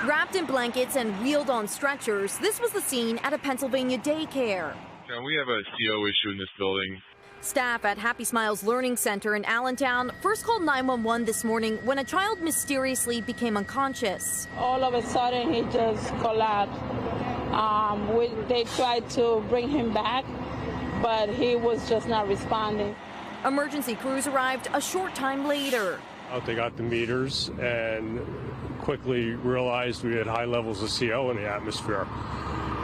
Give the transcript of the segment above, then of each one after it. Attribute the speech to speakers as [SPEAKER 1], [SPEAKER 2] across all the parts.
[SPEAKER 1] Wrapped in blankets and wheeled on stretchers, this was the scene at a Pennsylvania daycare.
[SPEAKER 2] We have a CO issue in this building.
[SPEAKER 1] Staff at Happy Smiles Learning Center in Allentown first called 911 this morning when a child mysteriously became unconscious.
[SPEAKER 3] All of a sudden, he just collapsed. They tried to bring him back, but he was just not responding.
[SPEAKER 1] Emergency crews arrived a short time later.
[SPEAKER 4] They got the meters and quickly realized we had high levels of CO in the atmosphere.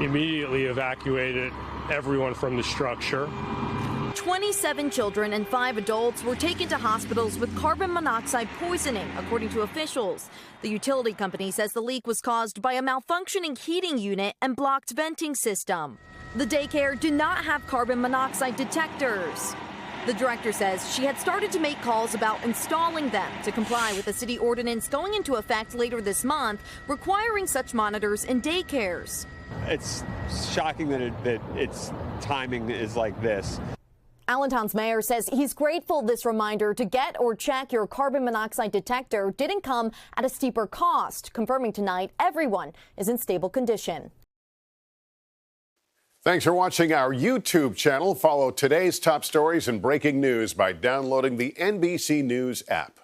[SPEAKER 4] Immediately evacuated everyone from the structure.
[SPEAKER 1] 27 children and 5 adults were taken to hospitals with carbon monoxide poisoning, according to officials. The utility company says the leak was caused by a malfunctioning heating unit and blocked venting system. The daycare did not have carbon monoxide detectors. The director says she had started to make calls about installing them to comply with a city ordinance going into effect later this month, requiring such monitors in daycares.
[SPEAKER 5] It's shocking that its timing is like this.
[SPEAKER 1] Allentown's mayor says he's grateful this reminder to get or check your carbon monoxide detector didn't come at a steeper cost, confirming tonight everyone is in stable condition.
[SPEAKER 6] Thanks for watching our YouTube channel. Follow today's top stories and breaking news by downloading the NBC News app.